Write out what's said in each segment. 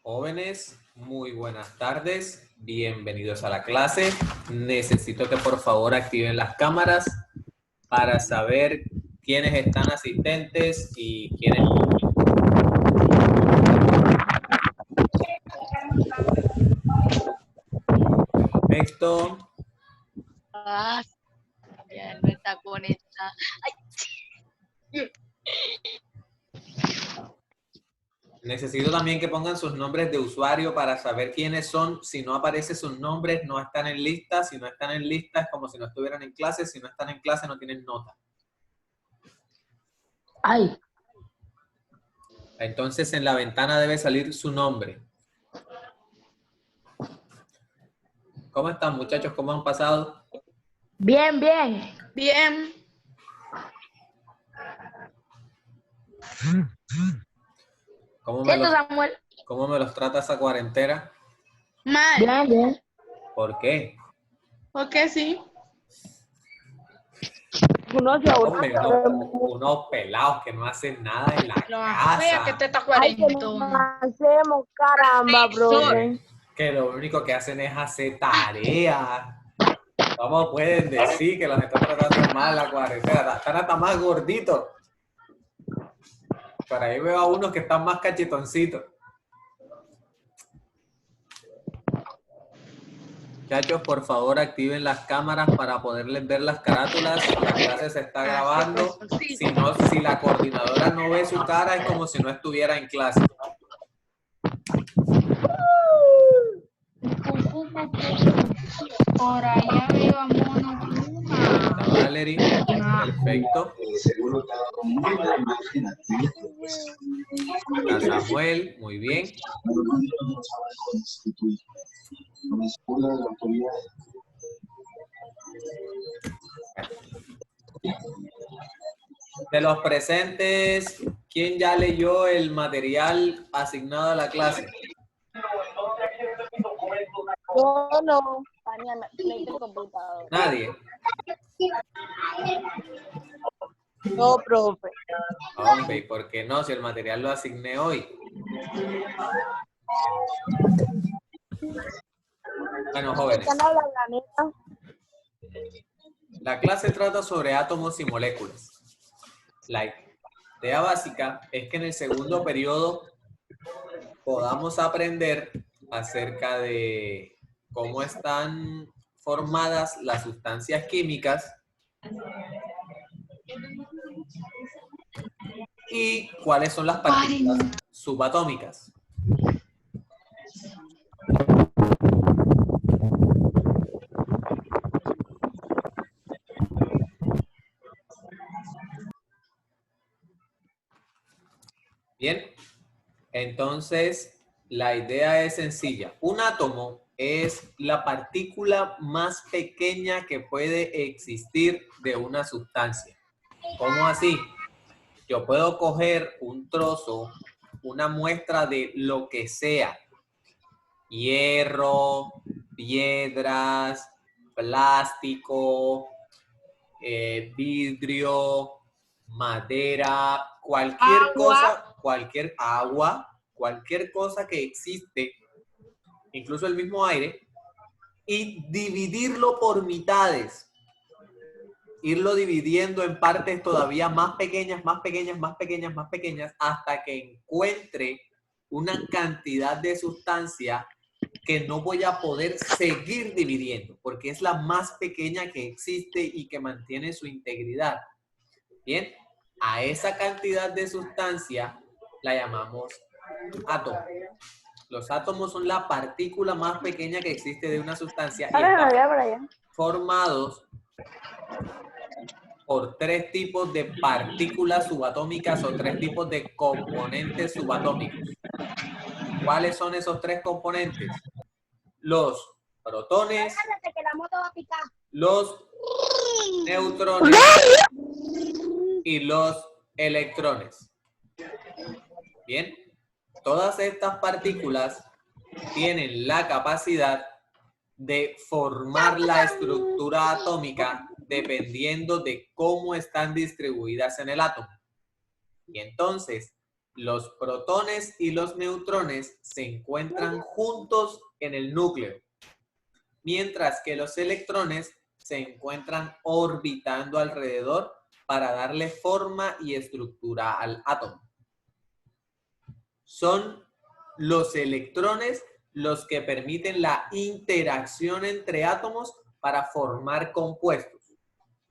Jóvenes, muy buenas tardes, bienvenidos a la clase. Necesito que por favor activen las cámaras para saber quiénes están asistentes y quiénes no. Perfecto. Ya no está conectada. Necesito también que pongan sus nombres de usuario para saber quiénes son. Si no aparecen sus nombres, no están en lista. Si no están en lista, es como si no estuvieran en clase. Si no están en clase, no tienen nota. Ay, Entonces, en la ventana debe salir su nombre. ¿Cómo están, muchachos? ¿Cómo han pasado? bien, bien. Bien. ¿Cierto, Samuel? ¿Cómo me los trata esa cuarentena? Mal. Bien, bien. ¿Por qué? ¿Por qué sí? Hombre, unos pelados que no hacen nada en la Lo más fea que casa. te está Ay, que no cuarentón. hacemos, caramba, profe. Que lo único que hacen es hacer tareas. ¿Cómo pueden decir que los está tratando mal la cuarentena? Están hasta más gorditos. Por ahí veo a unos que están más cachetoncitos. Muchachos, por favor, activen las cámaras para poderles ver las carátulas. La clase se está grabando. Si la coordinadora no ve su cara, es como si no estuviera en clase. Por allá veo a Mono Pluma. Valerie, perfecto. A Samuel, muy bien. De los presentes, ¿quién ya leyó el material asignado a la clase? Yo no. Mañana, el computador. Nadie. No, profe. Hombre, ¿por qué no? Si el material lo asigné hoy. Bueno, jóvenes. ¿Están hablando, la neta? La clase trata sobre átomos y moléculas. La idea básica es que en el segundo periodo podamos aprender acerca de cómo están formadas las sustancias químicas y cuáles son las partículas subatómicas. Bien, entonces la idea es sencilla. Un átomo es la partícula más pequeña que puede existir de una sustancia. ¿Cómo así? Yo puedo coger un trozo, una muestra de lo que sea. Hierro, piedras, plástico, vidrio, madera, cualquier cosa, cualquier agua, cualquier cosa que existe, incluso el mismo aire, y dividirlo por mitades. Irlo dividiendo en partes todavía más pequeñas, más pequeñas, más pequeñas, más pequeñas, hasta que encuentre una cantidad de sustancia que no voy a poder seguir dividiendo, porque es la más pequeña que existe y que mantiene su integridad. Bien, a esa cantidad de sustancia la llamamos átomo. Los átomos son la partícula más pequeña que existe de una sustancia y están formados por tres tipos de partículas subatómicas o tres tipos de componentes subatómicos. ¿Cuáles son esos tres componentes? Los protones, los neutrones y los electrones. Bien, todas estas partículas tienen la capacidad de formar la estructura atómica dependiendo de cómo están distribuidas en el átomo. Y entonces, los protones y los neutrones se encuentran juntos en el núcleo, mientras que los electrones se encuentran orbitando alrededor para darle forma y estructura al átomo. Son los electrones los que permiten la interacción entre átomos para formar compuestos.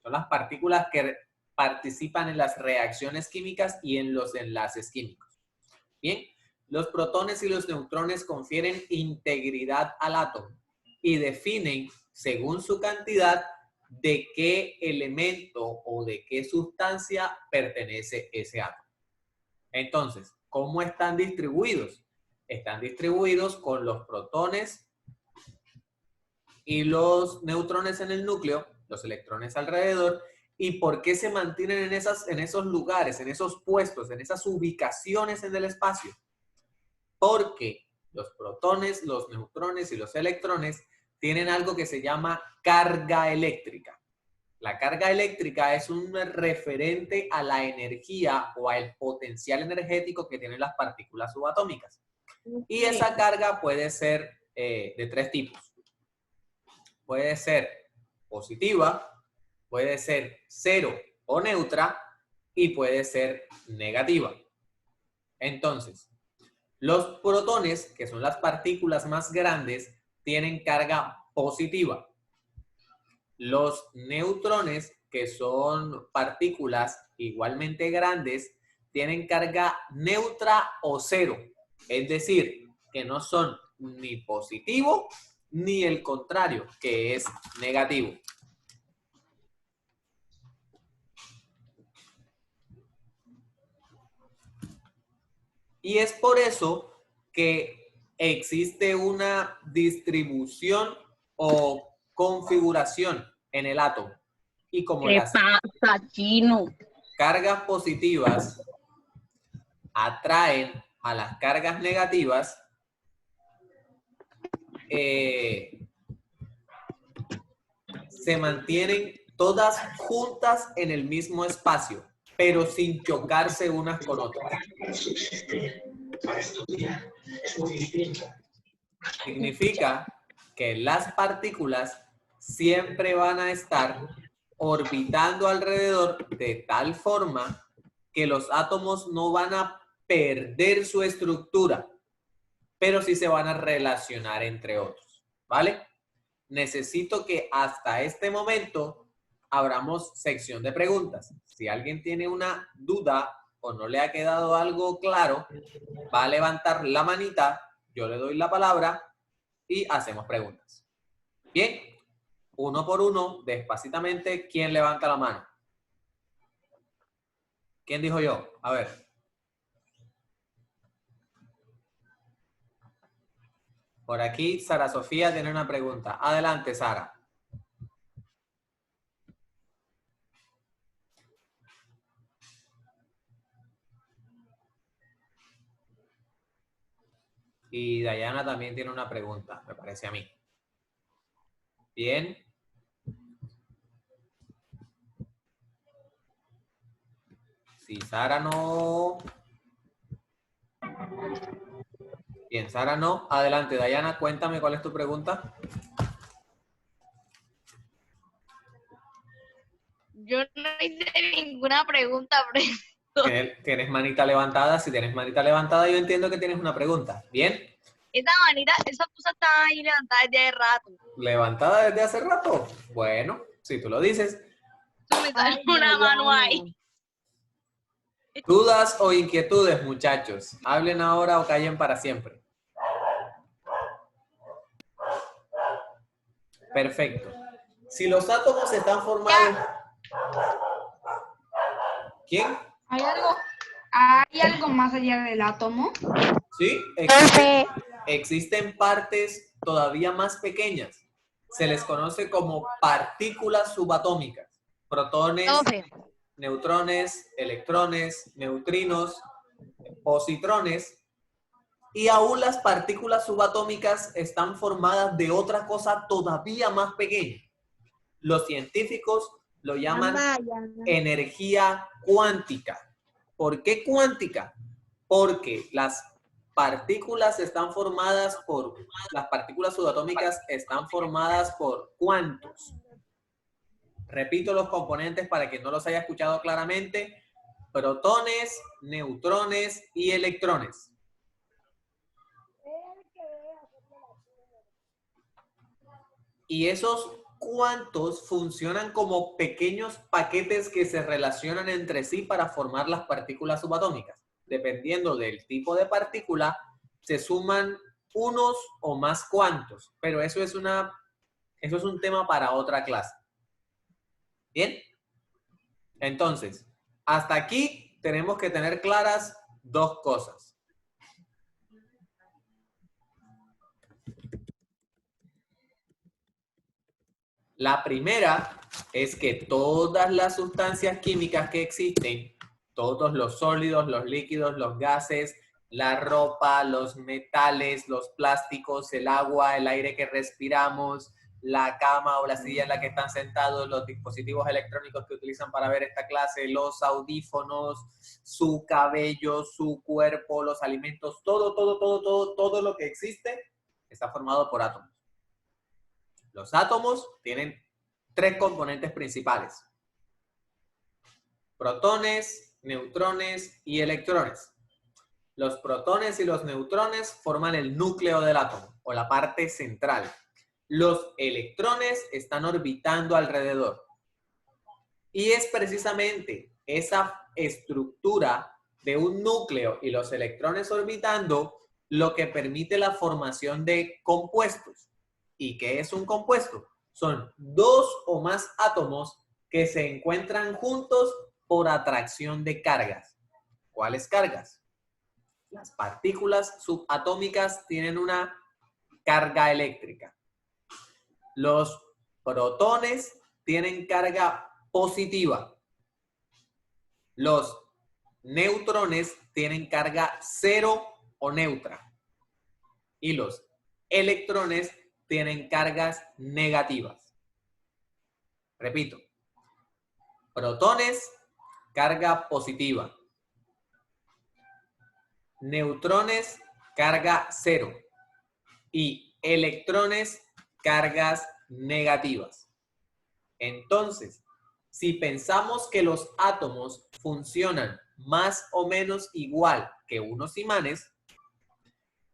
Son las partículas que participan en las reacciones químicas y en los enlaces químicos. Bien, los protones y los neutrones confieren integridad al átomo y definen, según su cantidad, de qué elemento o de qué sustancia pertenece ese átomo. Entonces, ¿cómo están distribuidos? Están distribuidos con los protones y los neutrones en el núcleo, los electrones alrededor. ¿Y por qué se mantienen en esos lugares, en esos puestos, en esas ubicaciones en el espacio? Porque los protones, los neutrones y los electrones tienen algo que se llama carga eléctrica. La carga eléctrica es un referente a la energía o al potencial energético que tienen las partículas subatómicas. Y esa carga puede ser de tres tipos. Puede ser positiva, puede ser cero o neutra y puede ser negativa. Entonces, los protones, que son las partículas más grandes, tienen carga positiva. Los neutrones, que son partículas igualmente grandes, tienen carga neutra o cero. Es decir, que no son ni positivo ni el contrario, que es negativo. Y es por eso que existe una distribución o configuración en el átomo. Y como ¿Qué pasa, chino? Cargas positivas atraen a las cargas negativas, se mantienen todas juntas en el mismo espacio, pero sin chocarse unas con otras. Significa que las partículas siempre van a estar orbitando alrededor de tal forma que los átomos no van a perder su estructura, pero sí se van a relacionar entre otros, ¿vale? Necesito que hasta este momento abramos sección de preguntas. Si alguien tiene una duda o no le ha quedado algo claro, va a levantar la manita, yo le doy la palabra y hacemos preguntas. Bien, uno por uno, despacitamente, ¿quién levanta la mano? ¿Quién dijo yo? A ver. Por aquí, Sara Sofía tiene una pregunta. Adelante, Sara. Y Dayana también tiene una pregunta, me parece a mí. Bien. Si Sara no... Bien, Sara no. Adelante, Dayana, cuéntame cuál es tu pregunta. Yo no hice ninguna pregunta, profesor. ¿Tienes manita levantada? Si tienes manita levantada, yo entiendo que tienes una pregunta. ¿Bien? Esa manita, esa cosa está ahí levantada desde hace rato. ¿Levantada desde hace rato? Bueno, si tú lo dices. Tú me das una mano ahí. ¿Dudas o inquietudes, muchachos? Hablen ahora o callen para siempre. Perfecto. Si los átomos están formados... ¿Quién? ¿Hay algo más allá del átomo? Sí, existen partes todavía más pequeñas. Se les conoce como partículas subatómicas. Protones, neutrones, electrones, neutrinos, positrones. Y aún las partículas subatómicas están formadas de otra cosa todavía más pequeña. Los científicos lo llaman energía cuántica. ¿Por qué cuántica? porque las partículas las partículas subatómicas están formadas por ¿cuántos? Repito los componentes para quien no los haya escuchado claramente: protones, neutrones y electrones. Y esos cuantos funcionan como pequeños paquetes que se relacionan entre sí para formar las partículas subatómicas. Dependiendo del tipo de partícula, se suman unos o más cuantos, pero eso es un tema para otra clase. ¿Bien? Entonces, hasta aquí tenemos que tener claras dos cosas. La primera es que todas las sustancias químicas que existen, todos los sólidos, los líquidos, los gases, la ropa, los metales, los plásticos, el agua, el aire que respiramos, la cama o la silla en la que están sentados, los dispositivos electrónicos que utilizan para ver esta clase, los audífonos, su cabello, su cuerpo, los alimentos, todo lo que existe está formado por átomos. Los átomos tienen tres componentes principales: protones, neutrones y electrones. Los protones y los neutrones forman el núcleo del átomo, o la parte central. Los electrones están orbitando alrededor. Y es precisamente esa estructura de un núcleo y los electrones orbitando lo que permite la formación de compuestos. ¿Y qué es un compuesto? Son dos o más átomos que se encuentran juntos por atracción de cargas. ¿Cuáles cargas? Las partículas subatómicas tienen una carga eléctrica. Los protones tienen carga positiva. Los neutrones tienen carga cero o neutra. Y los electrones tienen cargas negativas. Repito. Protones, carga positiva. Neutrones, carga cero. Y electrones, cargas negativas. Entonces, si pensamos que los átomos funcionan más o menos igual que unos imanes,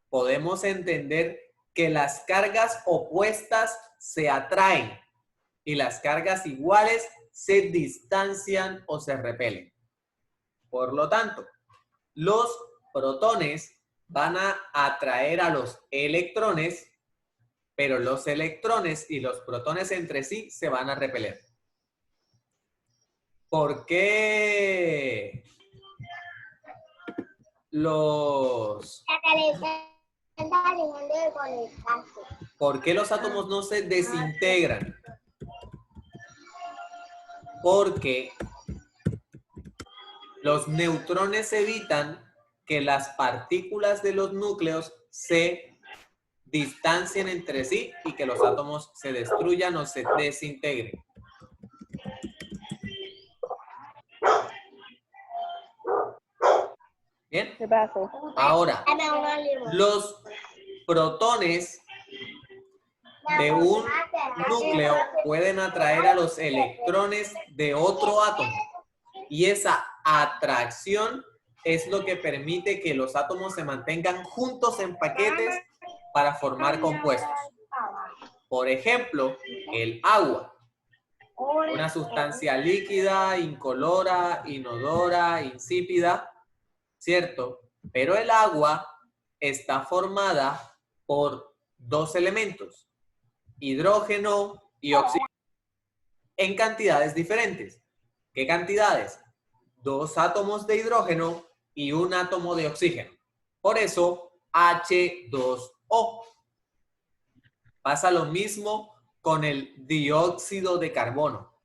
podemos entender que las cargas opuestas se atraen y las cargas iguales se distancian o se repelen. Por lo tanto, los protones van a atraer a los electrones, pero los electrones y los protones entre sí se van a repeler. ¿Por qué los átomos no se desintegran? Porque los neutrones evitan que las partículas de los núcleos se distancien entre sí y que los átomos se destruyan o se desintegren. ¿Bien? ¿Qué pasó? Ahora, los protones de un núcleo pueden atraer a los electrones de otro átomo. Y esa atracción es lo que permite que los átomos se mantengan juntos en paquetes para formar compuestos. Por ejemplo, el agua. Una sustancia líquida, incolora, inodora, insípida, ¿cierto? Pero el agua está formada por dos elementos: hidrógeno y oxígeno, en cantidades diferentes. ¿Qué cantidades? 2 átomos de hidrógeno y 1 átomo de oxígeno. Por eso, H2O. Pasa lo mismo con el dióxido de carbono.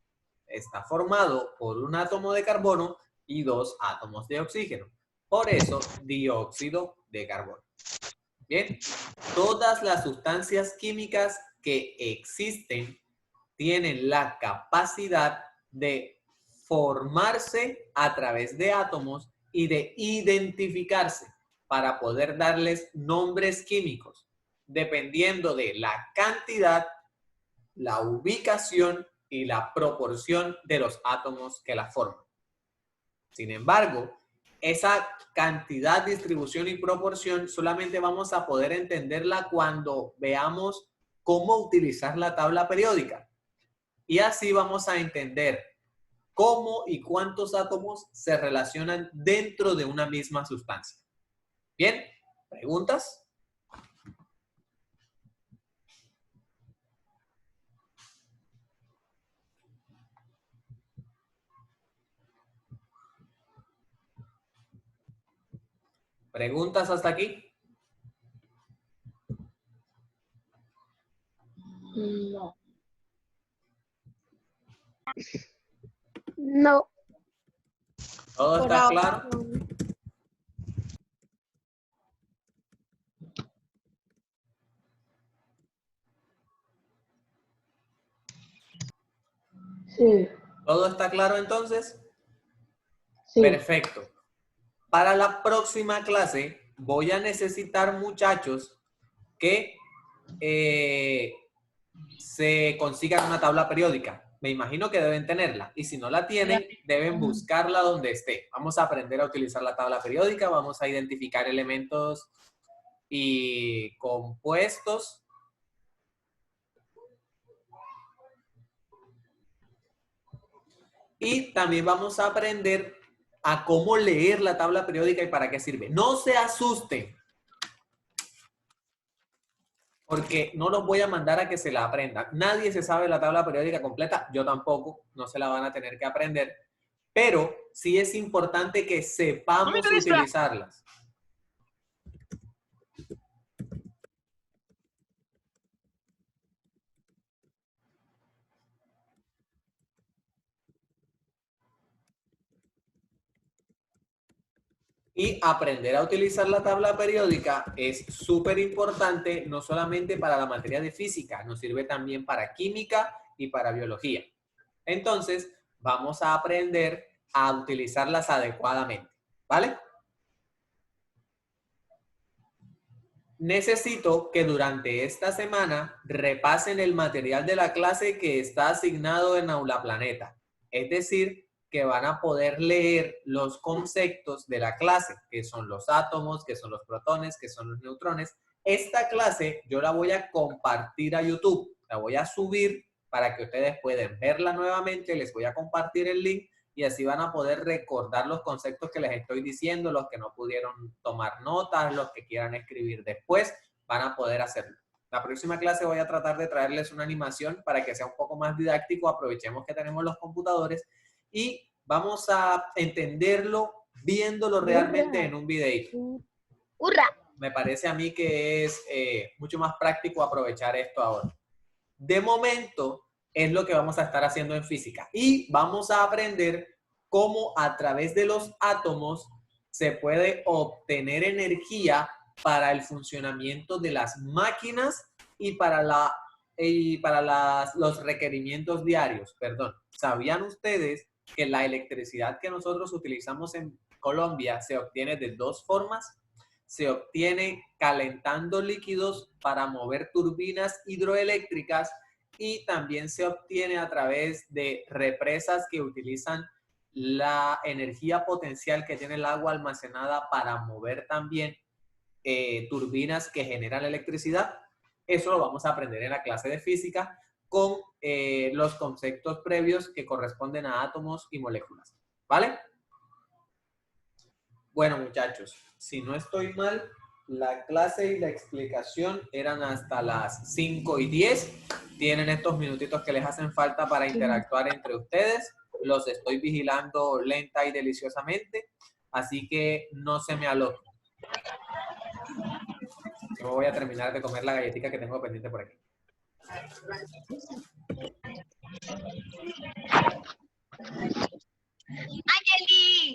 Está formado por 1 átomo de carbono y 2 átomos de oxígeno. Por eso, dióxido de carbono. Bien, todas las sustancias químicas que existen tienen la capacidad de formarse a través de átomos y de identificarse para poder darles nombres químicos, dependiendo de la cantidad, la ubicación y la proporción de los átomos que la forman. Sin embargo, esa cantidad, distribución y proporción solamente vamos a poder entenderla cuando veamos cómo utilizar la tabla periódica. Y así vamos a entender cómo y cuántos átomos se relacionan dentro de una misma sustancia. Bien, ¿preguntas? ¿Preguntas hasta aquí? No. No. ¿Todo Por está ahora claro? no. Sí. ¿Todo está claro entonces? Sí. Perfecto. Para la próxima clase voy a necesitar, muchachos, que se consigan una tabla periódica. Me imagino que deben tenerla. Y si no la tienen, deben buscarla donde esté. Vamos a aprender a utilizar la tabla periódica. Vamos a identificar elementos y compuestos. Y también vamos a aprender a cómo leer la tabla periódica y para qué sirve. No se asusten, porque no los voy a mandar a que se la aprendan. Nadie se sabe la tabla periódica completa, yo tampoco, no se la van a tener que aprender, pero sí es importante que sepamos utilizarlas. Y aprender a utilizar la tabla periódica es súper importante, no solamente para la materia de física, nos sirve también para química y para biología. Entonces, vamos a aprender a utilizarlas adecuadamente, ¿vale? Necesito que durante esta semana repasen el material de la clase que está asignado en Aula Planeta. Es decir, que van a poder leer los conceptos de la clase, que son los átomos, que son los protones, que son los neutrones. Esta clase yo la voy a compartir a YouTube, la voy a subir para que ustedes puedan verla nuevamente, les voy a compartir el link y así van a poder recordar los conceptos que les estoy diciendo, los que no pudieron tomar notas, los que quieran escribir después, van a poder hacerlo. La próxima clase voy a tratar de traerles una animación para que sea un poco más didáctico, aprovechemos que tenemos los computadores y vamos a entenderlo viéndolo realmente en un videito. ¡Hurra! Me parece a mí que es mucho más práctico aprovechar esto ahora. De momento es lo que vamos a estar haciendo en física y vamos a aprender cómo a través de los átomos se puede obtener energía para el funcionamiento de las máquinas y para los requerimientos diarios. Perdón. ¿Sabían ustedes que la electricidad que nosotros utilizamos en Colombia se obtiene de dos formas? Se obtiene calentando líquidos para mover turbinas hidroeléctricas y también se obtiene a través de represas que utilizan la energía potencial que tiene el agua almacenada para mover también turbinas que generan electricidad. Eso lo vamos a aprender en la clase de física con los conceptos previos que corresponden a átomos y moléculas. ¿Vale? Bueno, muchachos, si no estoy mal, la clase y la explicación eran hasta las 5:10. Tienen estos minutitos que les hacen falta para interactuar entre ustedes. Los estoy vigilando lenta y deliciosamente, así que no se me aloquen. Yo voy a terminar de comer la galletita que tengo pendiente por aquí. Angeli.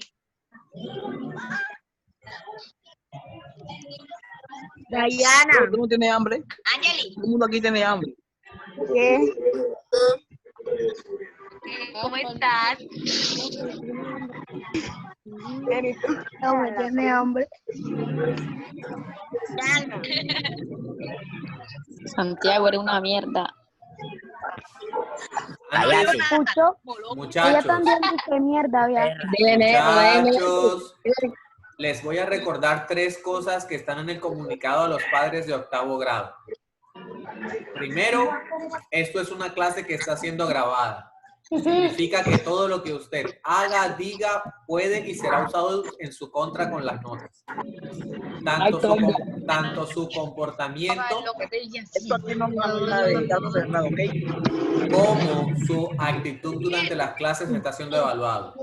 Dayana. ¿Tú no tienes hambre? Angeli. Todo el mundo aquí tiene hambre. ¿Qué? ¿Cómo estás? No me tiene hambre. Santiago, eres una mierda. Antes, Escucho. Ella muchachos, también dice mierda, vea. muchachos, les voy a recordar 3 cosas que están en el comunicado a los padres de 8º grado. Primero, esto es una clase que está siendo grabada. Significa que todo lo que usted haga, diga, puede y será usado en su contra con las notas. Tanto su comportamiento como su actitud durante las clases está siendo evaluado.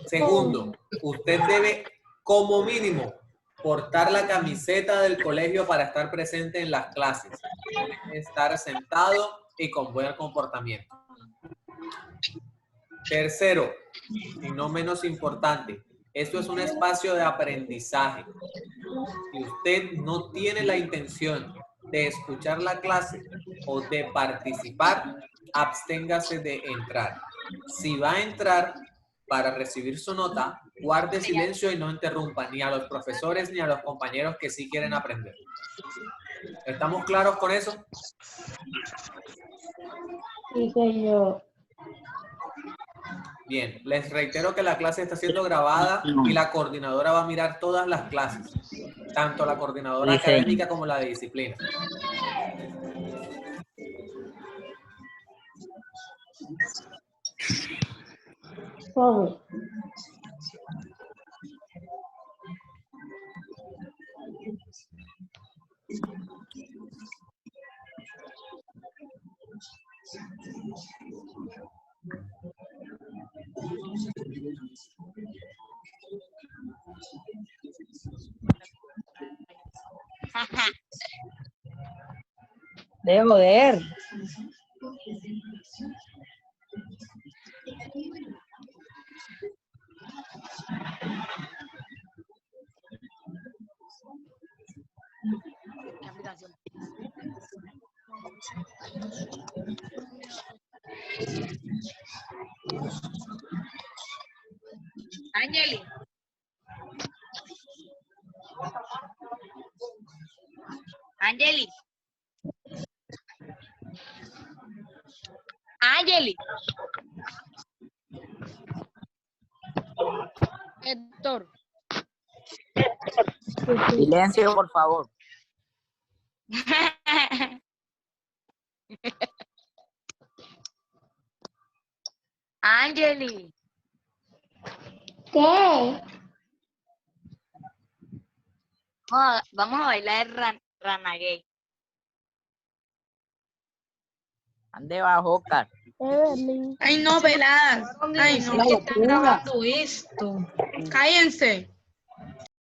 Segundo, usted debe, como mínimo, portar la camiseta del colegio para estar presente en las clases. Estar sentado y con buen comportamiento. Tercero, y no menos importante, esto es un espacio de aprendizaje. Si usted no tiene la intención de escuchar la clase o de participar, absténgase de entrar. Si va a entrar para recibir su nota, guarde silencio y no interrumpa ni a los profesores ni a los compañeros que sí quieren aprender. ¿Estamos claros con eso? Sí, señor. Bien, les reitero que la clase está siendo grabada y la coordinadora va a mirar todas las clases, tanto la coordinadora académica como la de disciplina. Todo. De joder. Angeli. Angeli. Angeli. Héctor. Silencio, por favor. Angeli. ¿Qué? Vamos a bailar Rana Gay. Ande bajo, Oscar. Evelyn. Ay, no, veladas. Ay, no, ¿qué están grabando esto? Cállense.